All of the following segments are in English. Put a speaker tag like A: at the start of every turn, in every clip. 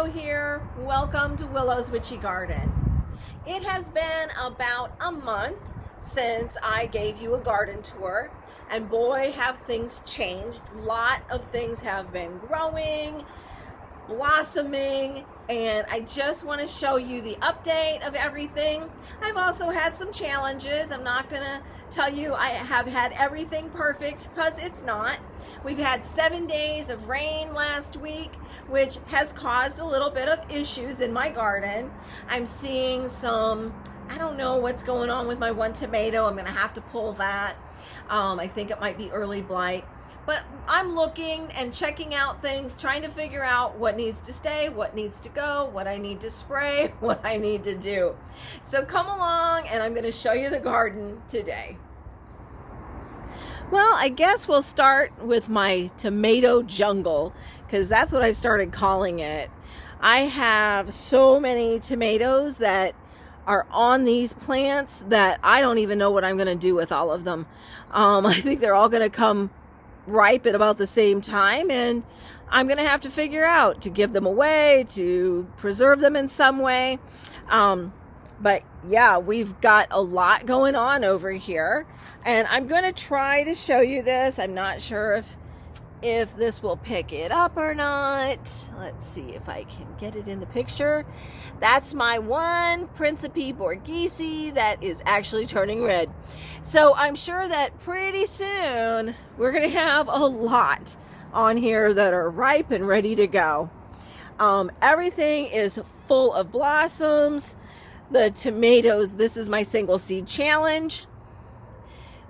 A: Willow here. Welcome to Willow's Witchy Garden. It has been about a month since I gave you a garden tour, and boy, have things changed. A lot of things have been growing, blossoming, and I just want to show you the update of everything. I've also had some challenges. I'm not going to tell you I have had everything perfect, because it's not. We've had 7 days of rain last week, which has caused a little bit of issues in my garden. I'm seeing some, I don't know what's going on with my one tomato. I'm going to have to pull that. I think it might be early blight. But I'm looking and checking out things, trying to figure out what needs to stay, what needs to go, what I need to spray, what I need to do. So come along and I'm going to show you the garden today. Well, I guess we'll start with my tomato jungle, because that's what I've started calling it. I have so many tomatoes that are on these plants that I don't even know what I'm going to do with all of them. I think they're all going to come ripe at about the same time, and I'm going to have to figure out to give them away, to preserve them in some way. But yeah, we've got a lot going on over here, and I'm going to try to show you this. I'm not sure if this will pick it up or not. Let's see if I can get it in the picture. That's my one Principe Borghese that is actually turning red. So I'm sure that pretty soon we're going to have a lot on here that are ripe and ready to go. Everything is full of blossoms. The tomatoes, this is my single seed challenge.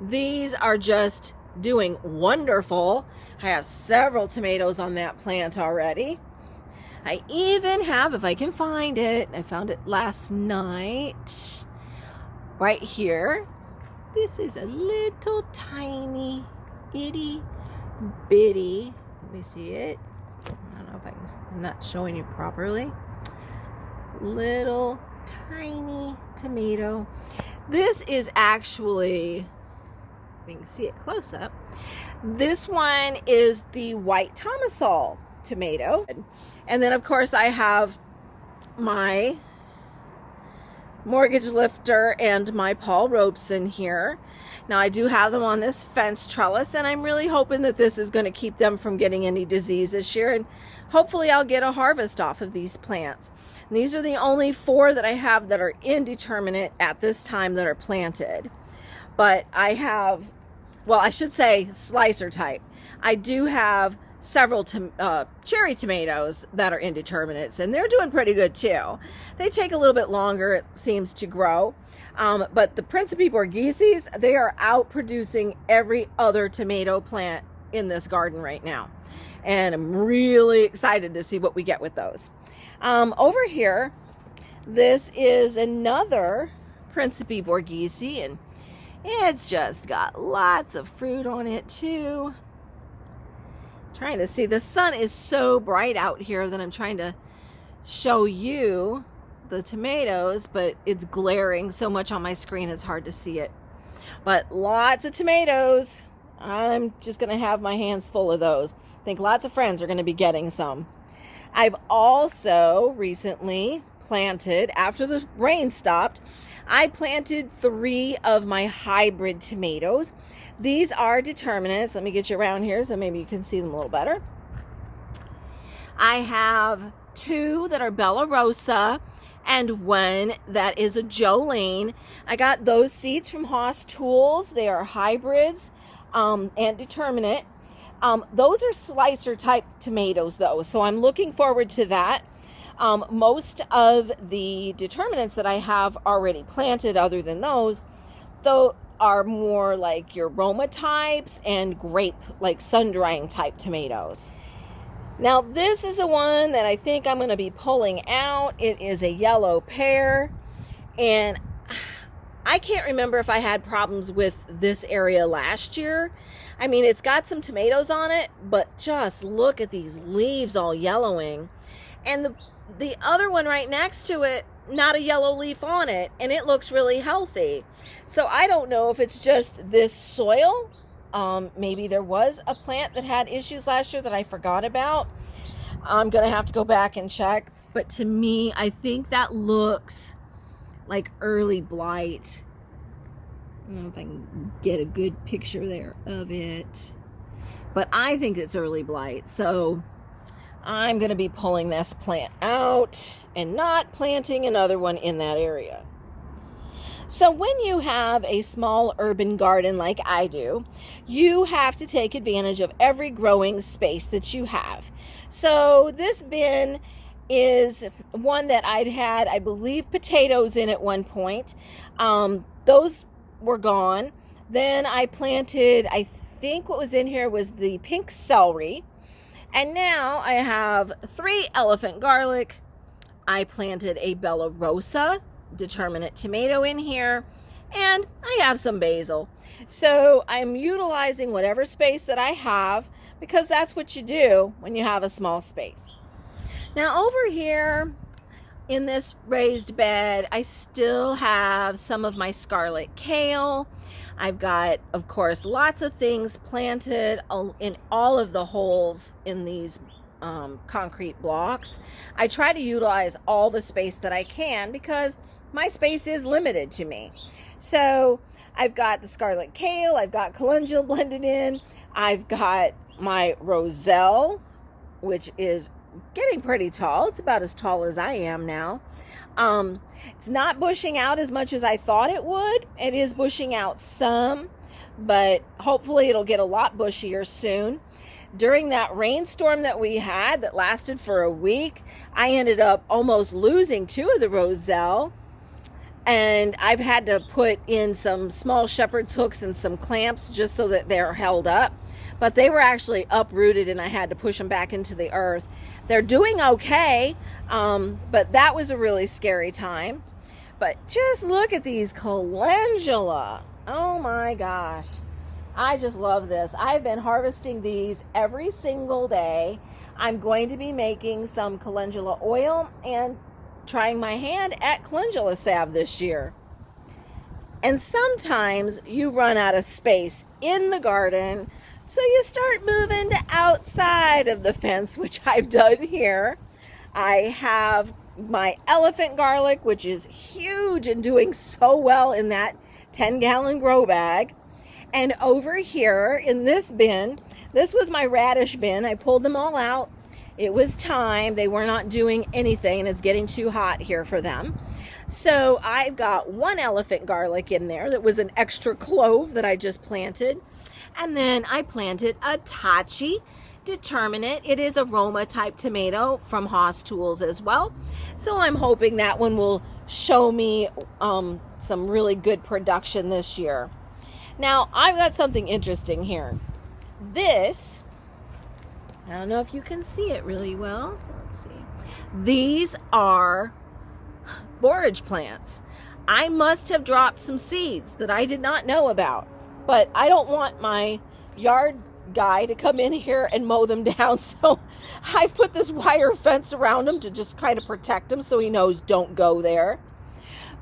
A: These are just doing wonderful. I have several tomatoes on that plant already. I even have, if I can find it, I found it last night, right here. This is a little tiny, itty bitty, let me see it. I don't know if I'm not showing you properly. Little tiny tomato. This is actually, we can see it close up. This one is the white Tomasol tomato. And then of course I have my mortgage lifter and my Paul Robeson here. Now I do have them on this fence trellis, and I'm really hoping that this is going to keep them from getting any disease this year, and hopefully I'll get a harvest off of these plants. And these are the only 4 that I have that are indeterminate at this time that are planted. But I have, well, I should say slicer type. I do have several cherry tomatoes that are indeterminates, and they're doing pretty good too. They take a little bit longer, it seems, to grow. But the Principe Borgheses, they are out producing every other tomato plant in this garden right now. And I'm really excited to see what we get with those. Over here, this is another Principe Borghese, and it's just got lots of fruit on it too. Trying to see, the sun is so bright out here that I'm trying to show you the tomatoes, but it's glaring so much on my screen it's hard to see it. But lots of tomatoes. I'm just going to have my hands full of those. I think lots of friends are going to be getting some. I've also recently planted, after the rain stopped, I planted 3 of my hybrid tomatoes. These are determinants. Let me get you around here so maybe you can see them a little better. I have 2 that are Bella Rosa and 1 that is a Jolene. I got those seeds from Haas Tools. They are hybrids and determinate. Those are slicer type tomatoes though, so I'm looking forward to that. Most of the determinants that I have already planted, other than those, though, are more like your Roma types and grape, like sun-drying type tomatoes. Now this is the one that I think I'm going to be pulling out. It is a yellow pear, and I can't remember if I had problems with this area last year. I mean, it's got some tomatoes on it, but just look at these leaves all yellowing. And the other one right next to it, not a yellow leaf on it, and it looks really healthy. So I don't know if it's just this soil. Maybe there was a plant that had issues last year that I forgot about. I'm going to have to go back and check. but to me, I think that looks like early blight. I don't know if I can get a good picture there of it, but I think it's early blight. So I'm going to be pulling this plant out and not planting another one in that area. So when you have a small urban garden like I do, you have to take advantage of every growing space that you have. So this bin is one that I'd had, I believe, potatoes in at one point. Those were gone. Then I planted, I think what was in here was the pink celery. And now I have 3 elephant garlic. I planted a Bella Rosa determinate tomato in here, and I have some basil. So I'm utilizing whatever space that I have, because that's what you do when you have a small space. Now over here in this raised bed, I still have some of my scarlet kale. I've got, of course, lots of things planted in all of the holes in these concrete blocks. I try to utilize all the space that I can because my space is limited to me. So I've got the scarlet kale, I've got calendula blended in, I've got my roselle, which is getting pretty tall. It's about as tall as I am now. It's not bushing out as much as I thought it would. It is bushing out some, but hopefully it'll get a lot bushier soon. During that rainstorm that we had that lasted for a week, I ended up almost losing 2 of the roselle. And I've had to put in some small shepherd's hooks and some clamps just so that they're held up. But they were actually uprooted and I had to push them back into the earth. They're doing okay, but that was a really scary time. But just look at these calendula. Oh my gosh. I just love this. I've been harvesting these every single day. I'm going to be making some calendula oil and trying my hand at calendula salve this year. And sometimes you run out of space in the garden, so you start moving to outside of the fence, which I've done here. I have my elephant garlic, which is huge and doing so well in that 10-gallon grow bag. And over here in this bin, this was my radish bin. I pulled them all out. It was time. They were not doing anything, and it's getting too hot here for them. So I've got 1 elephant garlic in there that was an extra clove that I just planted. And then I planted a Tachi Determinate. It is a Roma type tomato from Haas Tools as well. So I'm hoping that one will show me some really good production this year. Now I've got something interesting here. This, I don't know if you can see it really well. Let's see. These are borage plants. I must have dropped some seeds that I did not know about, but I don't want my yard guy to come in here and mow them down. So I've put this wire fence around them to just kind of protect them so he knows don't go there.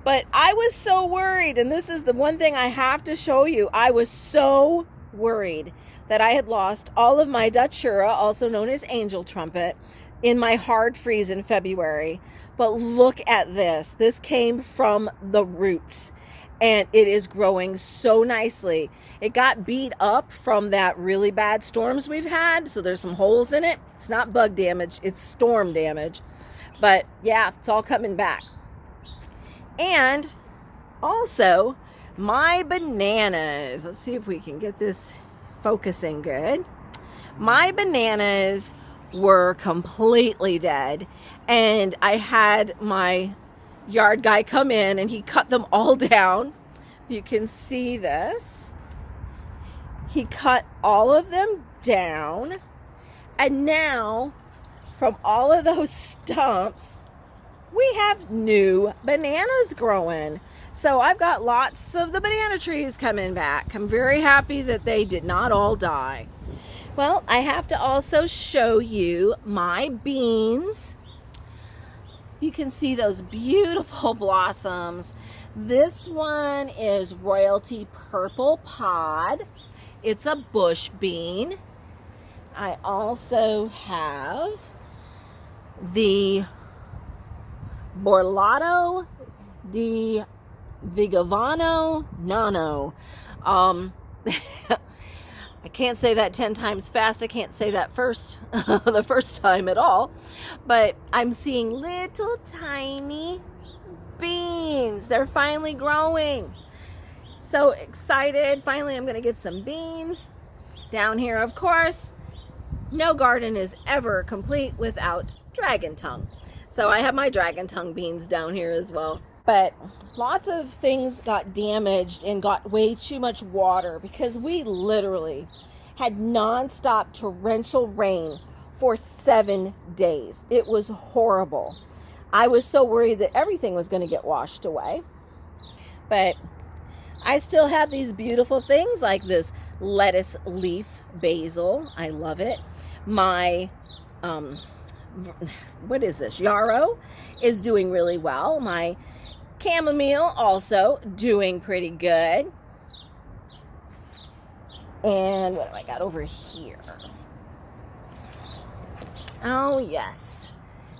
A: But I was so worried, and this is the one thing I have to show you. I was so worried that I had lost all of my Datura, also known as angel trumpet, in my hard freeze in February. But look at this. This came from the roots, and it is growing so nicely. It got beat up from that really bad storms we've had, so there's some holes in it. It's not bug damage, it's storm damage. But yeah, it's all coming back. And also my bananas. Let's see if we can get this focusing good. My bananas were completely dead, and I had my yard guy come in and he cut them all down. You can see this. He cut all of them down, and now from all of those stumps we have new bananas growing. So I've got lots of the banana trees coming back. I'm very happy that they did not all die. Well, I have to also show you my beans. You can see those beautiful blossoms. This one is Royalty Purple Pod. It's a bush bean. I also have the Borlato di Vigavano Nano. I can't say that 10 times fast. I can't say that the first time at all. But I'm seeing little tiny beans. They're finally growing. So excited. Finally, I'm going to get some beans. Down here, of course, no garden is ever complete without dragon tongue. So I have my dragon tongue beans down here as well. But lots of things got damaged and got way too much water because we literally had nonstop torrential rain for 7 days. It was horrible. I was so worried that everything was going to get washed away. But I still have these beautiful things like this lettuce leaf basil. I love it. My, what is this? Yarrow is doing really well. My chamomile also doing pretty good. And what have I got over here? Oh, yes.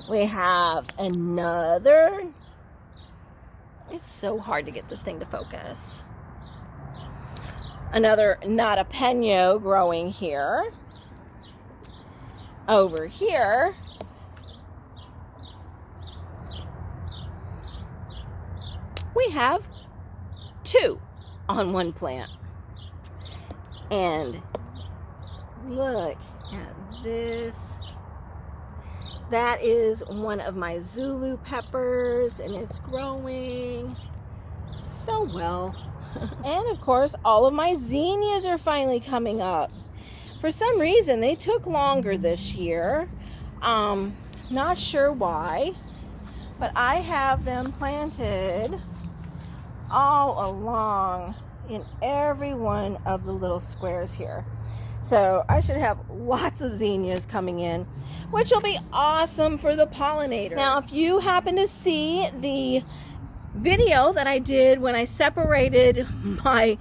A: We have another. It's so hard to get this thing to focus. Another not a Patio growing here. Over here, we have 2 on one plant. And look at this. That is one of my Zulu peppers, and it's growing so well. And of course, all of my zinnias are finally coming up. For some reason, they took longer this year. Not sure why, but I have them planted all along in every one of the little squares here. So I should have lots of zinnias coming in, which will be awesome for the pollinator. Now, if you happen to see the video that I did when I separated my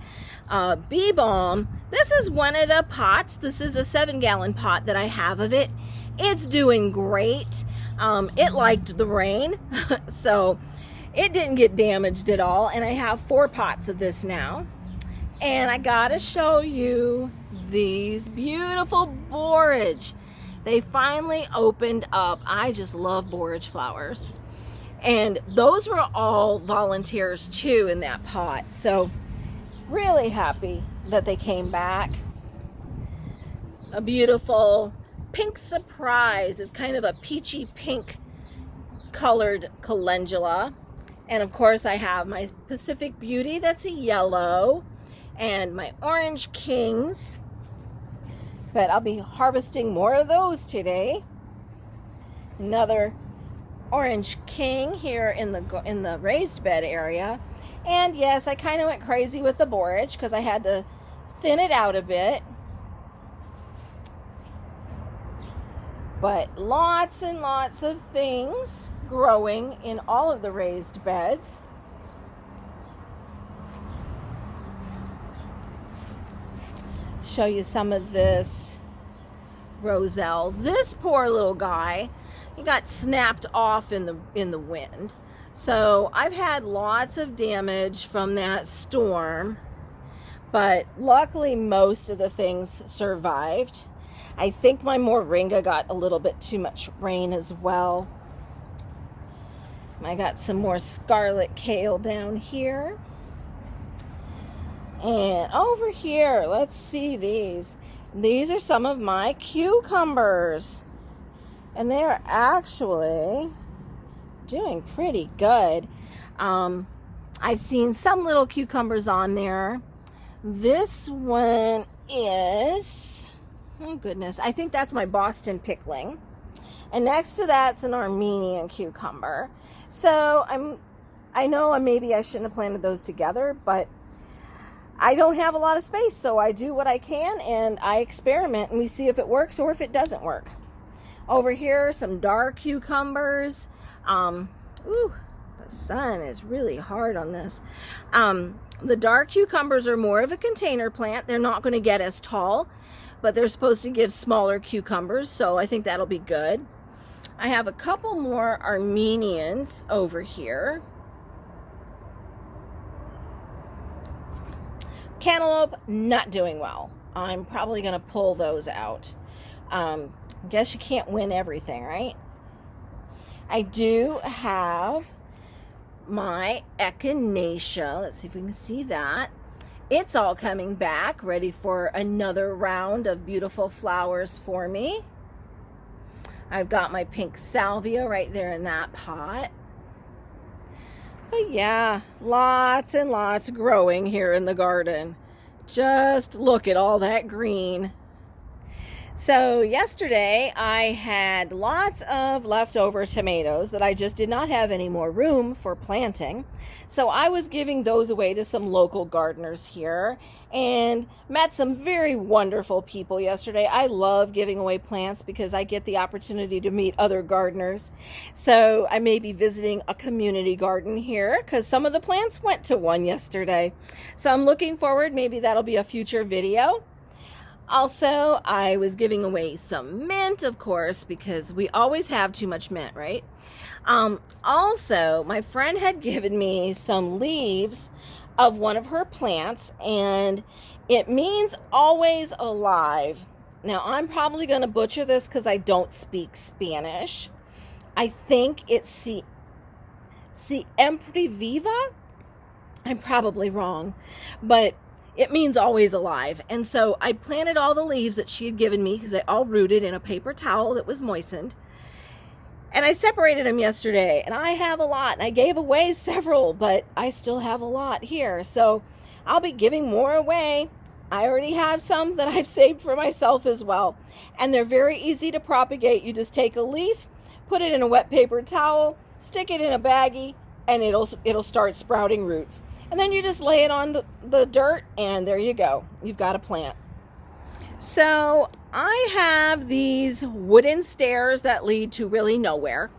A: bee balm, this is one of the pots. This is a 7-gallon pot that I have of it. It's doing great. It liked the rain, so it didn't get damaged at all. And I have 4 pots of this now. And I gotta show you these beautiful borage. They finally opened up. I just love borage flowers. And those were all volunteers too in that pot. So really happy that they came back. A beautiful pink surprise. It's kind of a peachy pink colored calendula. And of course I have my Pacific Beauty that's a yellow. And my orange kings. But I'll be harvesting more of those today. Another orange king here in the raised bed area. And yes, I kind of went crazy with the borage because I had to thin it out a bit. But lots and lots of things growing in all of the raised beds. Show you some of this roselle. This poor little guy, he got snapped off in the wind. So I've had lots of damage from that storm, but luckily most of the things survived. I think my moringa got a little bit too much rain as well. I got some more scarlet kale down here. And over here, let's see these. These are some of my cucumbers. And they are actually doing pretty good. I've seen some little cucumbers on there. This one is, oh goodness, I think that's my Boston pickling. And next to that's an Armenian cucumber. So I know maybe I shouldn't have planted those together, but I don't have a lot of space, so I do what I can and I experiment and we see if it works or if it doesn't work. Over here, some dark cucumbers. The sun is really hard on this. The dark cucumbers are more of a container plant. They're not going to get as tall, but they're supposed to give smaller cucumbers, so I think that'll be good. I have a couple more Armenians over here. Cantaloupe, not doing well. I'm probably going to pull those out. Guess you can't win everything, right? I do have my echinacea. Let's see if we can see that. It's all coming back, ready for another round of beautiful flowers for me. I've got my pink salvia right there in that pot. But yeah, lots and lots growing here in the garden. Just look at all that green. So yesterday I had lots of leftover tomatoes that I just did not have any more room for planting. So I was giving those away to some local gardeners here and met some very wonderful people yesterday. I love giving away plants because I get the opportunity to meet other gardeners. So I may be visiting a community garden here because some of the plants went to one yesterday. So I'm looking forward, maybe that'll be a future video. Also, I was giving away some mint, of course, because we always have too much mint, right? Also, my friend had given me some leaves of one of her plants, and it means always alive. Now, I'm probably going to butcher this because I don't speak Spanish. I think it's siempre viva. I'm probably wrong, but it means always alive. And so I planted all the leaves that she had given me because they all rooted in a paper towel that was moistened. And I separated them yesterday, and I have a lot. And I gave away several, but I still have a lot here. So I'll be giving more away. I already have some that I've saved for myself as well. And they're very easy to propagate. You just take a leaf, put it in a wet paper towel, stick it in a baggie, and it'll start sprouting roots. And then you just lay it on the dirt, and there you go. You've got a plant. So I have these wooden stairs that lead to really nowhere.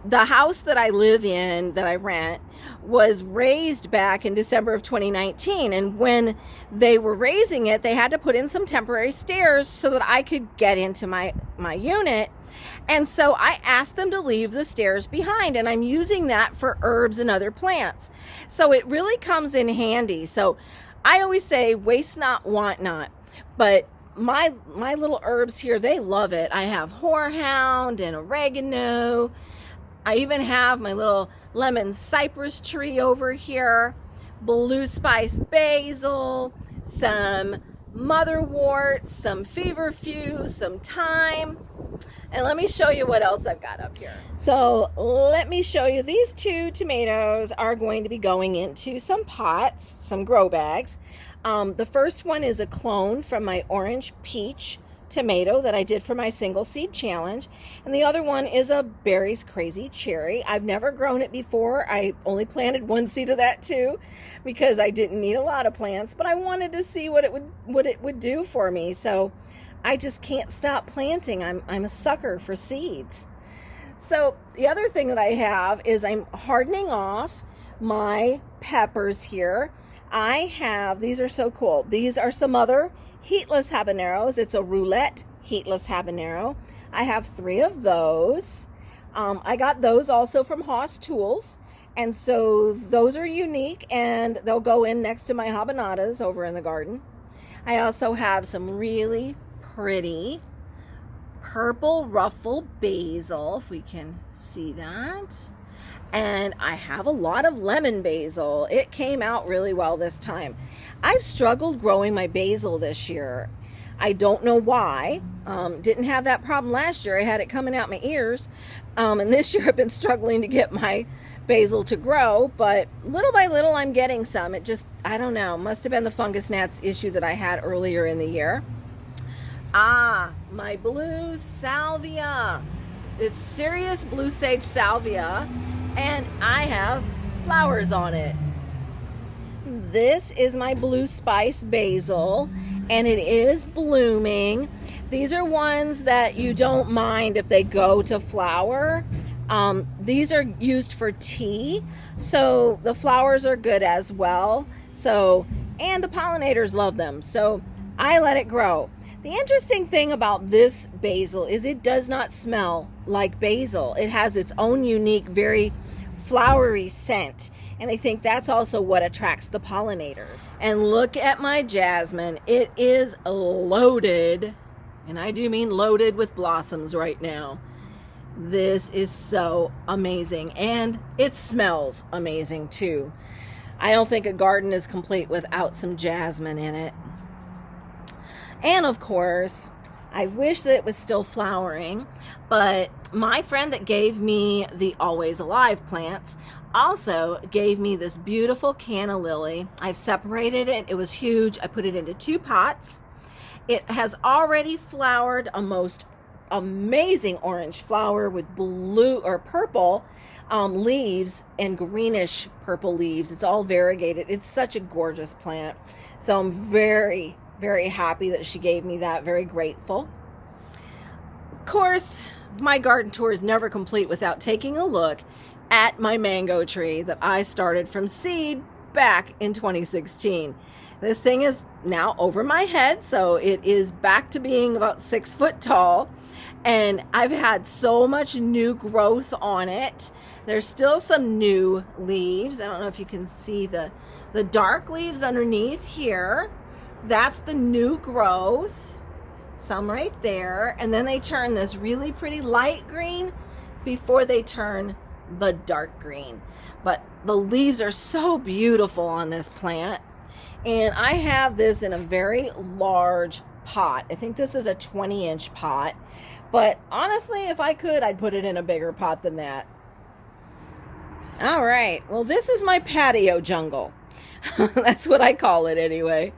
A: The house that I live in, that I rent, was raised back in December of 2019. And when they were raising it, they had to put in some temporary stairs so that I could get into my unit. And so I asked them to leave the stairs behind, and I'm using that for herbs and other plants. So it really comes in handy. So I always say, waste not, want not. But my little herbs here, they love it. I have horehound and oregano. I even have my little lemon cypress tree over here, blue spice basil, some motherwort, some feverfew, some thyme. And let me show you what else I've got up here. So let me show you, these 2 tomatoes are going to be going into some pots, some grow bags. The first one is a clone from my orange peach tomato that I did for my single seed challenge. And the other one is a Berries Crazy Cherry. I've never grown it before. I only planted 1 seed of that too because I didn't need a lot of plants, but I wanted to see what it would do for me. So I just can't stop planting. I'm a sucker for seeds. So the other thing that I have is I'm hardening off my peppers here. These are so cool. These are some other heatless habaneros. It's a roulette heatless habanero. I have 3 of those. I got those also from Haas Tools. And so those are unique, and they'll go in next to my habanadas over in the garden. I also have some really pretty purple ruffle basil, if we can see that. And I have a lot of lemon basil. It came out really well this time. I've struggled growing my basil this year. I don't know why. Didn't have that problem last year. I had it coming out my ears. And this year I've been struggling to get my basil to grow, but little by little I'm getting some. It just, I don't know, must have been the fungus gnats issue that I had earlier in the year. My blue salvia. It's serious blue sage salvia, and I have flowers on it. This is my blue spice basil, and it is blooming. These are ones that you don't mind if they go to flower. These are used for tea, so the flowers are good as well. So, and the pollinators love them, so I let it grow. The interesting thing about this basil is it does not smell like basil. It has its own unique, very flowery scent. And I think that's also what attracts the pollinators. And look at my jasmine. It is loaded, and I do mean loaded with blossoms right now. This is so amazing, and it smells amazing too. I don't think a garden is complete without some jasmine in it. And of course, I wish that it was still flowering, but my friend that gave me the Always Alive plants also gave me this beautiful canna lily. I've separated it. It was huge. I put it into 2 pots. It has already flowered a most amazing orange flower with blue or purple leaves and greenish purple leaves. It's all variegated. It's such a gorgeous plant. So I'm very, very happy that she gave me that. Very grateful. Of course, my garden tour is never complete without taking a look at my mango tree that I started from seed back in 2016. This thing is now over my head, so it is back to being about 6 foot tall, and I've had so much new growth on it. There's still some new leaves. I don't know if you can see the dark leaves underneath here. That's the new growth. Some right there, and then they turn this really pretty light green before they turn the dark green. But the leaves are so beautiful on this plant, and I have this in a very large pot. I think this is a 20-inch pot, but honestly, if I could, I'd put it in a bigger pot than that. All right, well, this is my patio jungle. That's what I call it anyway.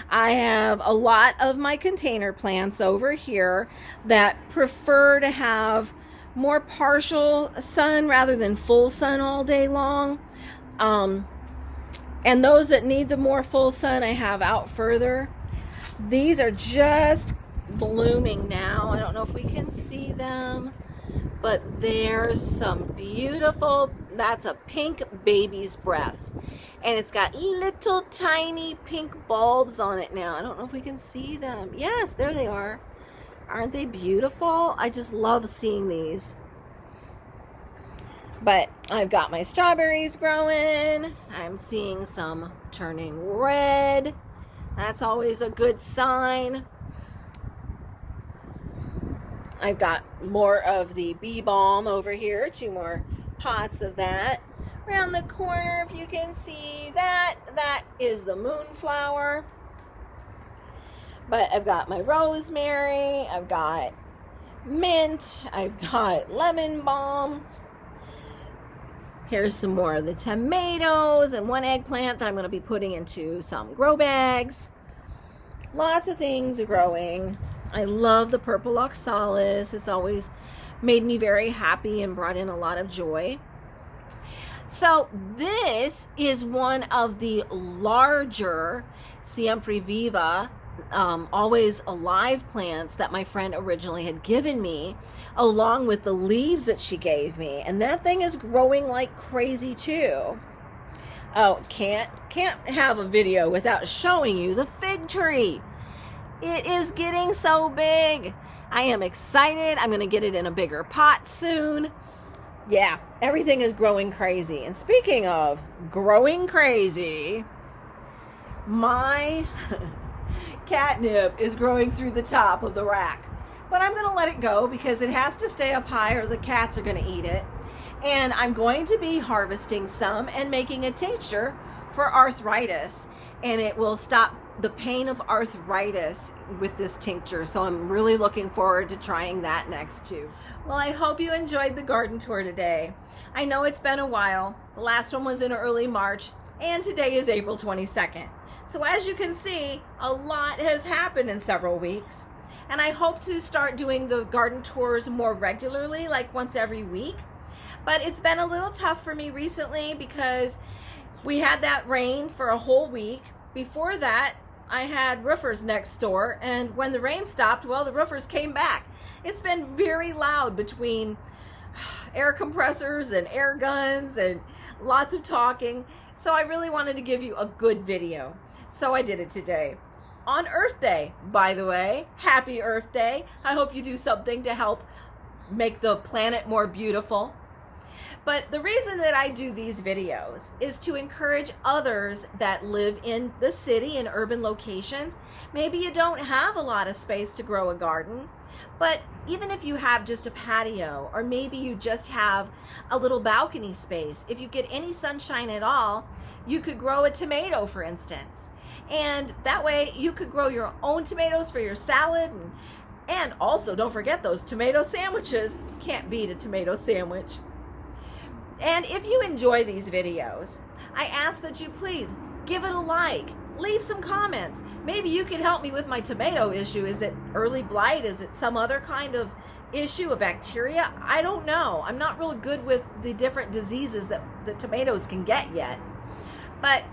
A: I have a lot of my container plants over here that prefer to have more partial sun rather than full sun all day long. And those that need the more full sun, I have out further. These are just blooming now. I don't know if we can see them, but there's some beautiful, that's a pink baby's breath. And it's got little tiny pink bulbs on it now. I don't know if we can see them. Yes, there they are. Aren't they beautiful? I just love seeing these. But I've got my strawberries growing. I'm seeing some turning red. That's always a good sign. I've got more of the bee balm over here. 2 more pots of that. Around the corner, if you can see that, that is the moonflower. But I've got my rosemary, I've got mint, I've got lemon balm. Here's some more of the tomatoes and 1 eggplant that I'm going to be putting into some grow bags. Lots of things are growing. I love the purple oxalis. It's always made me very happy and brought in a lot of joy. So this is one of the larger Siempre Viva Always Alive plants that my friend originally had given me, along with the leaves that she gave me, and that thing is growing like crazy too. Oh, can't have a video without showing you the fig tree. It is getting so big. I am excited. I'm going to get it in a bigger pot soon. Yeah, everything is growing crazy. And speaking of growing crazy, my catnip is growing through the top of the rack. But I'm going to let it go because it has to stay up high or the cats are going to eat it. And I'm going to be harvesting some and making a tincture for arthritis. And it will stop the pain of arthritis with this tincture. So I'm really looking forward to trying that next too. Well, I hope you enjoyed the garden tour today. I know it's been a while. The last one was in early March, and today is April 22nd. So as you can see, a lot has happened in several weeks. And I hope to start doing the garden tours more regularly, like once every week. But it's been a little tough for me recently because we had that rain for a whole week. Before that, I had roofers next door, and when the rain stopped, well, the roofers came back. It's been very loud between air compressors and air guns and lots of talking. So I really wanted to give you a good video. So I did it today. on Earth Day, by the way. Happy Earth Day. I hope you do something to help make the planet more beautiful. But the reason that I do these videos is to encourage others that live in the city, in urban locations. Maybe you don't have a lot of space to grow a garden, but even if you have just a patio, or maybe you just have a little balcony space, if you get any sunshine at all, you could grow a tomato, for instance. And that way you could grow your own tomatoes for your salad. And also, don't forget those tomato sandwiches. Can't beat a tomato sandwich. And if you enjoy these videos, I ask that you please give it a like, leave some comments. Maybe you can help me with my tomato issue. Is it early blight? Is it some other kind of issue, a bacteria? I don't know. I'm not real good with the different diseases that the tomatoes can get yet. But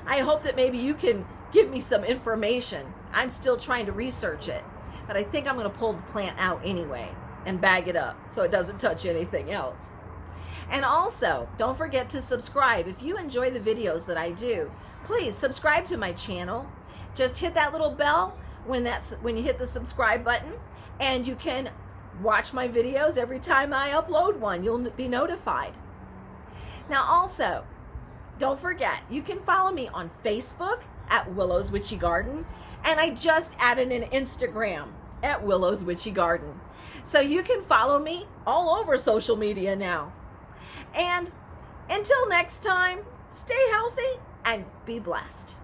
A: I hope that maybe you can give me some information. I'm still trying to research it, but I think I'm going to pull the plant out anyway and bag it up so it doesn't touch anything else. And also, don't forget to subscribe. If you enjoy the videos that I do, please subscribe to my channel. Just hit that little bell when you hit the subscribe button, and you can watch my videos every time I upload one. You'll be notified. Now also, don't forget, you can follow me on Facebook at Willow's Witchy Garden, and I just added an Instagram at Willow's Witchy Garden. So you can follow me all over social media now. And until next time, stay healthy and be blessed.